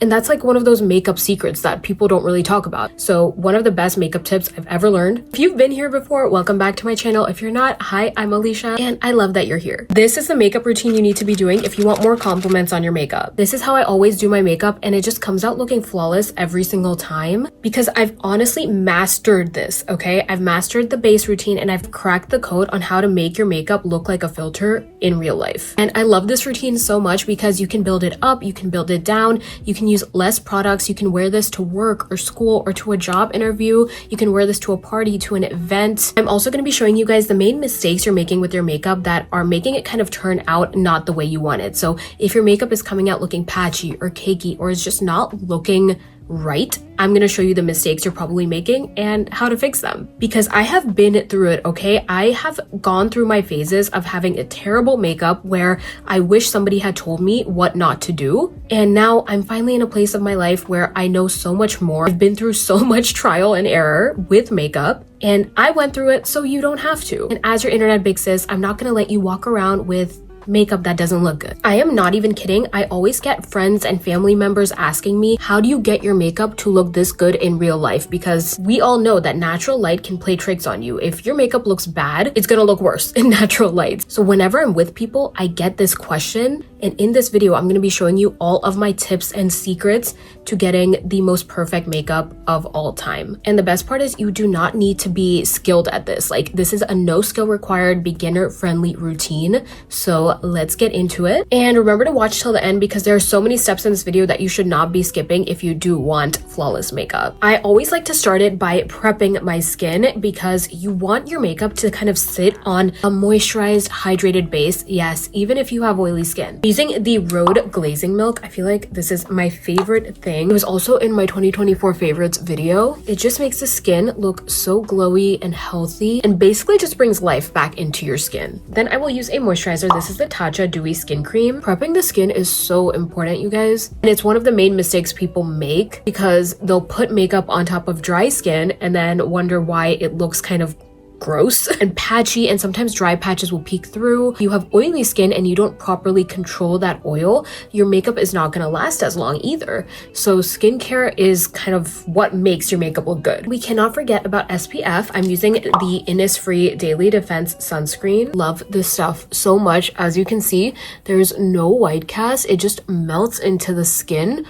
And that's like one of those makeup secrets that people don't really talk about. So one of the best makeup tips I've ever learned. If you've been here before, welcome back to my channel. If you're not, hi, I'm Alicia and I love that you're here. This is the makeup routine you need to be doing if you want more compliments on your makeup. This is how I always do my makeup and it just comes out looking flawless every single time because I've honestly mastered this, okay? I've mastered the base routine and I've cracked the code on how to make your makeup look like a filter in real life. And I love this routine so much because you can build it up, you can build it down, you can use less products, you can wear this to work or school or to a job interview, you can wear this to a party, to an event. I'm also going to be showing you guys the main mistakes you're making with your makeup that are making it kind of turn out not the way you want it. So if your makeup is coming out looking patchy or cakey or is just not looking right, I'm gonna show you the mistakes you're probably making and how to fix them. Because I have been through it, okay? I have gone through my phases of having a terrible makeup where I wish somebody had told me what not to do. And now I'm finally in a place of my life where I know so much more. I've been through so much trial and error with makeup. And I went through it so you don't have to. And as your internet big sis, I'm not gonna let you walk around with makeup that doesn't look good. I am not even kidding. I always get friends and family members asking me, how do you get your makeup to look this good in real life? Because we all know that natural light can play tricks on you. If your makeup looks bad, it's gonna look worse in natural light. So whenever I'm with people, I get this question. And in this video, I'm gonna be showing you all of my tips and secrets to getting the most perfect makeup of all time. And the best part is you do not need to be skilled at this. Like, this is a no skill required, beginner friendly routine. So let's get into it. And remember to watch till the end because there are so many steps in this video that you should not be skipping if you do want flawless makeup. I always like to start it by prepping my skin because you want your makeup to kind of sit on a moisturized, hydrated base. Yes, even if you have oily skin. Using the Rhode Glazing Milk, I feel like this is my favorite thing. It was also in my 2024 favorites video. It just makes the skin look so glowy and healthy and basically just brings life back into your skin. Then I will use a moisturizer. This is the Tatcha Dewy Skin Cream. Prepping the skin is so important, you guys. And it's one of the main mistakes people make because they'll put makeup on top of dry skin and then wonder why it looks kind of gross and patchy, and sometimes dry patches will peek through. You have oily skin and you don't properly control that oil, your makeup is not going to last as long either. So skincare is kind of what makes your makeup look good. We cannot forget about SPF. I'm using the Innisfree Daily Defense Sunscreen. Love this stuff so much. As you can see, there's no white cast. It just melts into the skin.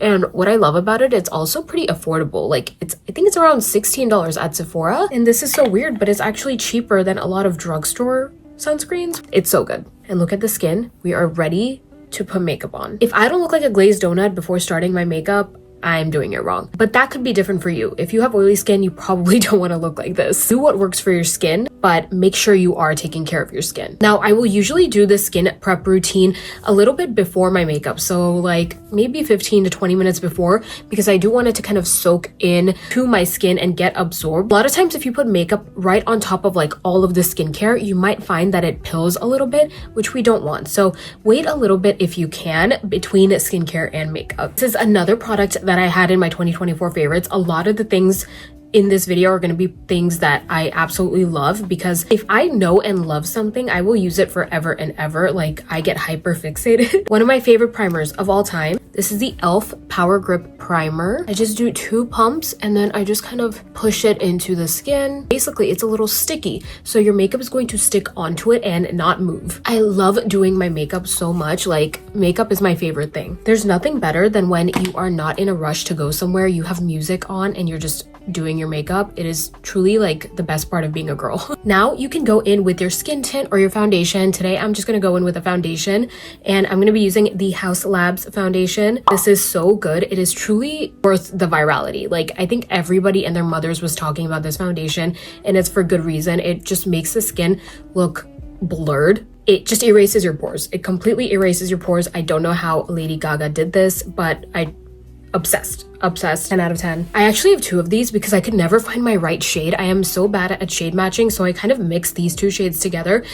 And what I love about it, it's also pretty affordable. Like, I think it's around $16 at Sephora. And this is so weird, but it's actually cheaper than a lot of drugstore sunscreens. It's so good. And look at the skin. We are ready to put makeup on. If I don't look like a glazed donut before starting my makeup, I'm doing it wrong. But that could be different for you. If you have oily skin, you probably don't want to look like this. Do what works for your skin, but make sure you are taking care of your skin. Now, I will usually do the skin prep routine a little bit before my makeup. So like maybe 15 to 20 minutes before, because I do want it to kind of soak in to my skin and get absorbed. A lot of times if you put makeup right on top of like all of the skincare, you might find that it pills a little bit, which we don't want. So wait a little bit if you can between skincare and makeup. This is another product that I had in my 2024 favorites. A lot of the things in this video are going to be things that I absolutely love because if I know and love something, I will use it forever and ever. Like, I get hyper fixated. One of my favorite primers of all time. This is the e.l.f. Power Grip Primer. I just do 2 pumps and then I just kind of push it into the skin. Basically, it's a little sticky, so your makeup is going to stick onto it and not move. I love doing my makeup so much. Like, makeup is my favorite thing. There's nothing better than when you are not in a rush to go somewhere, you have music on and you're just doing your makeup. It is truly like the best part of being a girl. Now you can go in with your skin tint or your foundation. Today I'm just going to go in with a foundation and I'm going to be using the House Labs foundation. This is so good. It is truly worth the virality. Like, I think everybody and their mothers was talking about this foundation and it's for good reason. It just makes the skin look blurred. It just erases your pores. It completely erases your pores. I don't know how Lady Gaga did this, but obsessed 10 out of 10. I actually have 2 of these because I could never find my right shade. I am so bad at shade matching, so I kind of mix these 2 shades together.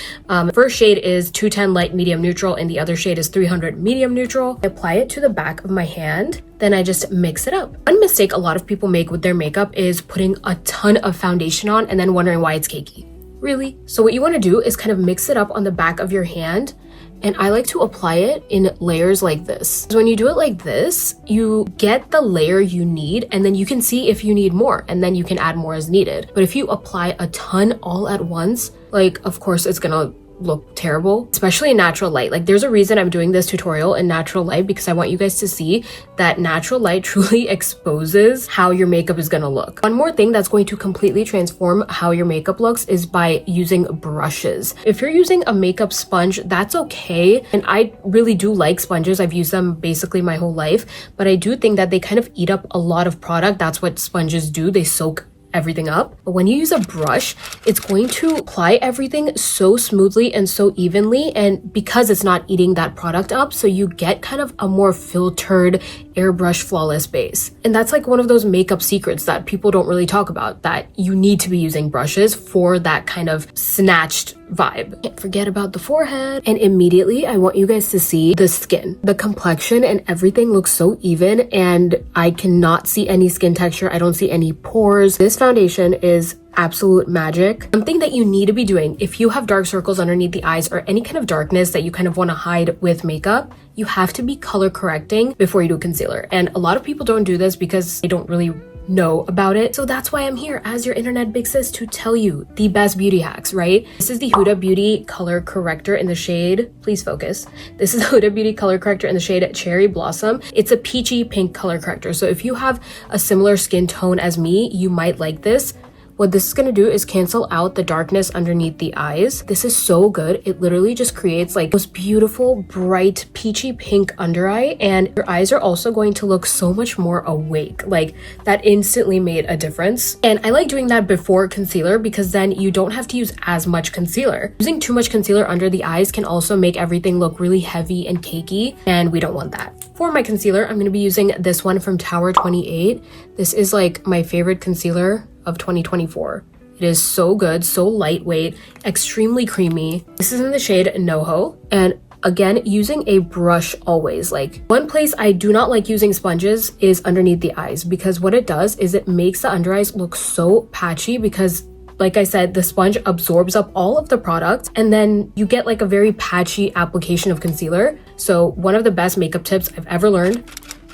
First shade is 210 light medium neutral and the other shade is 300 medium neutral. I apply it to the back of my hand, then I just mix it up. One mistake a lot of people make with their makeup is putting a ton of foundation on and then wondering why it's cakey. Really? So what you want to do is kind of mix it up on the back of your hand And I like to apply it in layers like this. So when you do it like this, you get the layer you need, and then you can see if you need more, and then you can add more as needed. But if you apply a ton all at once, like, of course it's gonna look terrible, especially in natural light. Like, there's a reason I'm doing this tutorial in natural light, because I want you guys to see that natural light truly exposes how your makeup is gonna look. One more thing that's going to completely transform how your makeup looks is by using brushes. If you're using a makeup sponge, that's okay. And I really do like sponges. I've used them basically my whole life, but I do think that they kind of eat up a lot of product. That's what sponges do. They soak everything up. But when you use a brush, it's going to apply everything so smoothly and so evenly, and because it's not eating that product up, so you get kind of a more filtered, airbrush flawless base. And that's like one of those makeup secrets that people don't really talk about, that you need to be using brushes for that kind of snatched vibe. Can't forget about the forehead. And immediately I want you guys to see the skin. The complexion and everything looks so even, and I cannot see any skin texture. I don't see any pores. This foundation is absolute magic. Something that you need to be doing if you have dark circles underneath the eyes or any kind of darkness that you kind of want to hide with makeup, you have to be color correcting before you do concealer. And a lot of people don't do this because they don't really know about it. So that's why I'm here as your internet big sis to tell you the best beauty hacks, right? This is the Huda Beauty color corrector in the shade, please focus. This is the Huda Beauty color corrector in the shade Cherry Blossom. It's a peachy pink color corrector. So if you have a similar skin tone as me, you might like this. What this is going to do is cancel out the darkness underneath the eyes. This is so good. It literally just creates like those beautiful, bright, peachy pink under eye, and your eyes are also going to look so much more awake. Like, that instantly made a difference. And I like doing that before concealer because then you don't have to use as much concealer. Using too much concealer under the eyes can also make everything look really heavy and cakey, and we don't want that. For my concealer, I'm going to be using this one from Tower 28. This is like my favorite concealer of 2024. It is so good, so lightweight, extremely creamy. This is in the shade NoHo, and again, using a brush always. Like, one place I do not like using sponges is underneath the eyes, because what it does is it makes the under eyes look so patchy, because like I said, the sponge absorbs up all of the product, and then you get like a very patchy application of concealer. So one of the best makeup tips I've ever learned: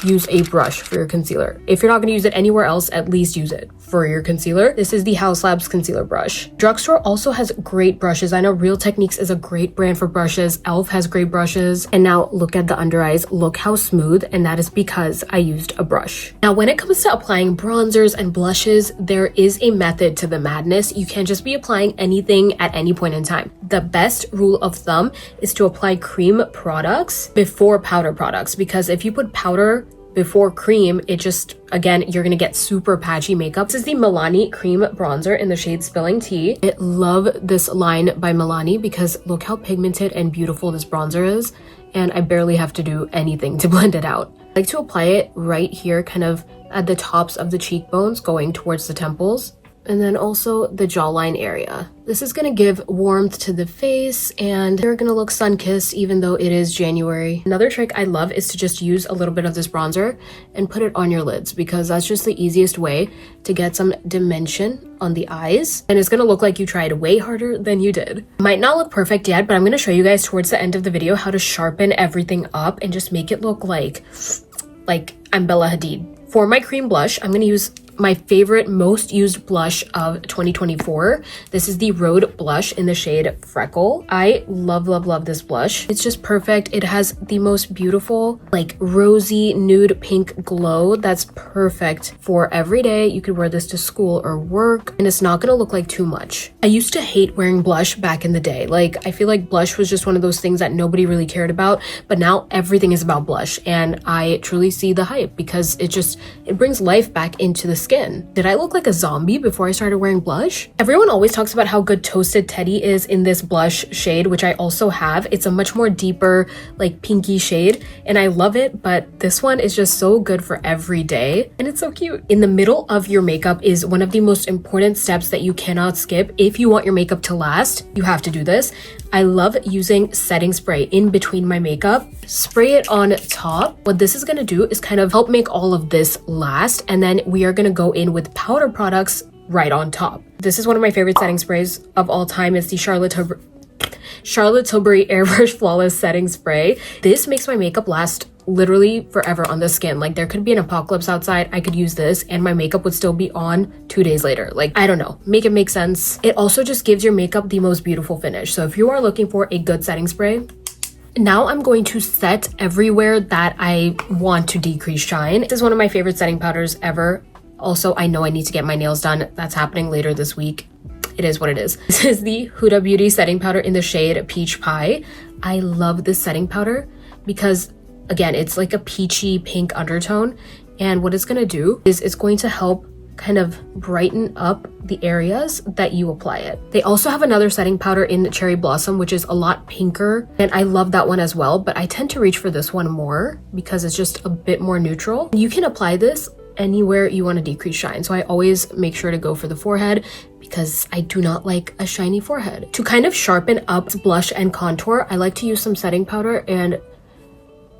use a brush for your concealer. If you're not going to use it anywhere else, at least use it for your concealer. This is the House Labs concealer brush. Drugstore also has great brushes. I know Real Techniques is a great brand for brushes. e.l.f. has great brushes. And now look at the under eyes. Look how smooth, and that is because I used a brush. Now, when it comes to applying bronzers and blushes, there is a method to the madness. You can't just be applying anything at any point in time. The best rule of thumb is to apply cream products before powder products, because if you put powder before cream, it just, again, you're gonna get super patchy makeup. This is the Milani cream bronzer in the shade Spilling Tea. I love this line by Milani because look how pigmented and beautiful this bronzer is, and I barely have to do anything to blend it out. I like to apply it right here, kind of at the tops of the cheekbones going towards the temples, and then also the jawline area. This is gonna give warmth to the face, and you're gonna look sun-kissed even though it is January. Another trick I love is to just use a little bit of this bronzer and put it on your lids, because that's just the easiest way to get some dimension on the eyes, and it's gonna look like you tried way harder than you did. Might not look perfect yet, but I'm gonna show you guys towards the end of the video how to sharpen everything up and just make it look like I'm Bella Hadid. For my cream blush, I'm gonna use my favorite, most used blush of 2024. This is the Rhode blush in the shade Freckle. I love, love, love this blush. It's just perfect. It has the most beautiful, like, rosy nude pink glow that's perfect for every day. You could wear this to school or work, and it's not gonna look like too much. I used to hate wearing blush back in the day. Like, I feel like blush was just one of those things that nobody really cared about, but now everything is about blush, and I truly see the hype because it brings life back into the skin. Did I look like a zombie before I started wearing blush? Everyone always talks about how good Toasted Teddy is in this blush shade, which I also have. It's a much more deeper, like, pinky shade, and I love it, but this one is just so good for every day, and it's so cute. In the middle of your makeup is one of the most important steps that you cannot skip. If you want your makeup to last, you have to do this. I love using setting spray in between my makeup. Spray it on top. What this is gonna do is kind of help make all of this last, and then we are gonna go in with powder products right on top. This is one of my favorite setting sprays of all time. It's the Charlotte Tilbury Airbrush Flawless Setting Spray. This makes my makeup last literally forever on the skin. Like, there could be an apocalypse outside, I could use this and my makeup would still be on 2 days later. Like, I don't know, make it make sense. It also just gives your makeup the most beautiful finish. So if you are looking for a good setting spray, now I'm going to set everywhere that I want to decrease shine. This is one of my favorite setting powders ever. Also, I know I need to get my nails done. That's happening later this week. It is what it is. This is the Huda Beauty setting powder in the shade Peach Pie. I love this setting powder because, again, it's like a peachy pink undertone. And what it's gonna do is it's going to help kind of brighten up the areas that you apply it. They also have another setting powder in Cherry Blossom, which is a lot pinker. And I love that one as well, but I tend to reach for this one more because it's just a bit more neutral. You can apply this anywhere you want to decrease shine. So I always make sure to go for the forehead because I do not like a shiny forehead. To kind of sharpen up blush and contour, I like to use some setting powder and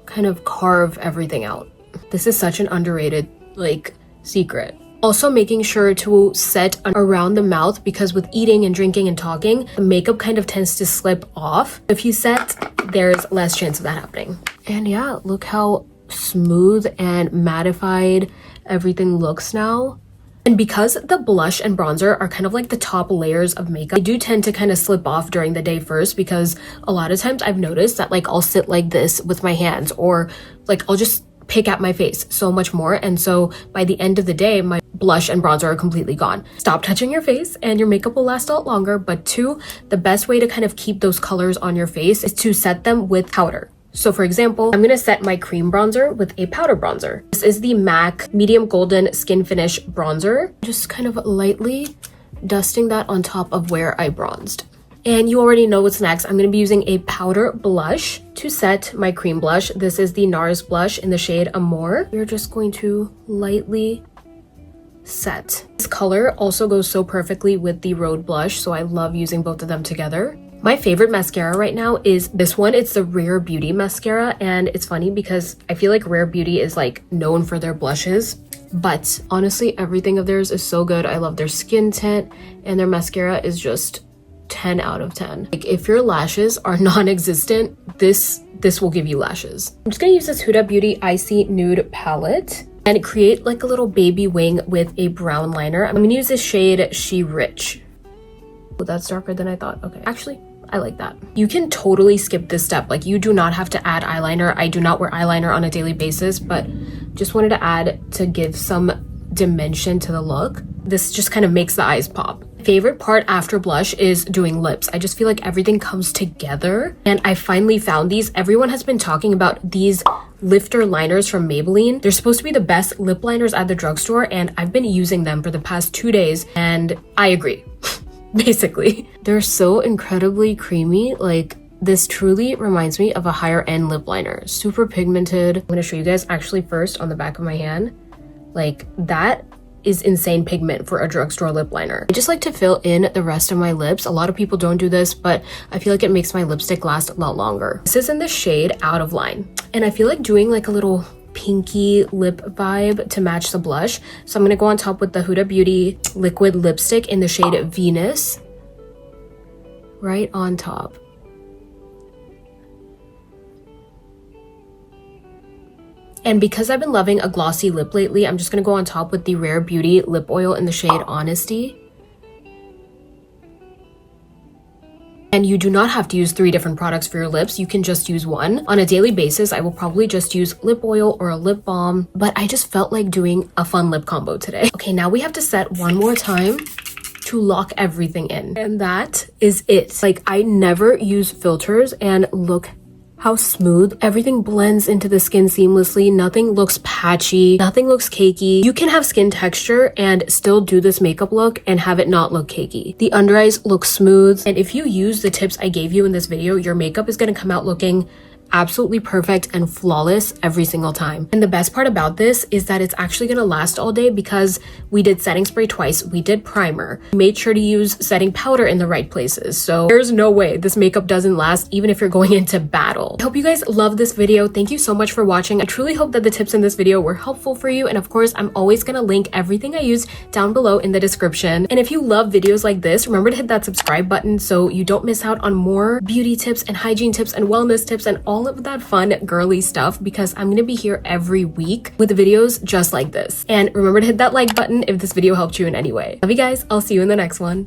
kind of carve everything out. This is such an underrated like secret. Also making sure to set around the mouth because with eating and drinking and talking, the makeup kind of tends to slip off. If you set, there's less chance of that happening. And yeah, look how smooth and mattified everything looks now. And because the blush and bronzer are kind of like the top layers of makeup, I do tend to kind of slip off during the day first because a lot of times I've noticed that like I'll sit like this with my hands or like I'll just pick at my face so much more. And so by the end of the day, my blush and bronzer are completely gone. Stop touching your face and your makeup will last a lot longer. But two, the best way to kind of keep those colors on your face is to set them with powder. So for example, I'm gonna set my cream bronzer with a powder bronzer. This is the MAC Medium Golden Skin Finish Bronzer. Just kind of lightly dusting that on top of where I bronzed. And you already know what's next. I'm gonna be using a powder blush to set my cream blush. This is the NARS blush in the shade Amour. We're just going to lightly set. This color also goes so perfectly with the Rhode blush, so I love using both of them together. My favorite mascara right now is this one. It's the Rare Beauty mascara, and it's funny because I feel like Rare Beauty is like known for their blushes, but honestly, everything of theirs is so good. I love their skin tint, and their mascara is just 10 out of 10. Like, if your lashes are non-existent, this will give you lashes. I'm just gonna use this Huda Beauty Icy Nude palette and create like a little baby wing with a brown liner. I'm gonna use this shade She Rich. Oh, that's darker than I thought. Okay, actually, I like that. You can totally skip this step. Like, you do not have to add eyeliner. I do not wear eyeliner on a daily basis, but just wanted to add to give some dimension to the look. This just kind of makes the eyes pop. Favorite part after blush is doing lips. I just feel like everything comes together, and I finally found these. Everyone has been talking about these lifter liners from Maybelline. They're supposed to be the best lip liners at the drugstore, and I've been using them for the past 2 days, and I agree. Basically, they're so incredibly creamy. Like, this truly reminds me of a higher end lip liner. Super pigmented. I'm gonna show you guys actually first on the back of my hand. Like, that is insane pigment for a drugstore lip liner. I just like to fill in the rest of my lips. A lot of people don't do this, but I feel like it makes my lipstick last a lot longer. This is in the shade Out of Line, and I feel like doing like a little pinky lip vibe to match the blush. So I'm gonna go on top with the Huda Beauty liquid lipstick in the shade Venus, right on top. And because I've been loving a glossy lip lately, I'm just gonna go on top with the Rare Beauty lip oil in the shade Honesty. And you do not have to use 3 different products for your lips. You can just use one. On a daily basis, I will probably just use lip oil or a lip balm, but I just felt like doing a fun lip combo today. Okay, now we have to set one more time to lock everything in. And that is it. Like, I never use filters, and look how smooth everything blends into the skin seamlessly. Nothing looks patchy, nothing looks cakey. You can have skin texture and still do this makeup look and have it not look cakey. The under eyes look smooth, and if you use the tips I gave you in this video, your makeup is going to come out looking absolutely perfect and flawless every single time. And the best part about this is that it's actually gonna last all day because we did setting spray twice, we did primer, we made sure to use setting powder in the right places. So there's no way this makeup doesn't last even if you're going into battle. I hope you guys love this video. Thank you so much for watching. I truly hope that the tips in this video were helpful for you. And of course, I'm always gonna link everything I use down below in the description. And if you love videos like this, remember to hit that subscribe button so you don't miss out on more beauty tips and hygiene tips and wellness tips and all of that fun girly stuff, because I'm gonna be here every week with videos just like this. And remember to hit that like button if this video helped you in any way. Love you guys. I'll see you in the next one.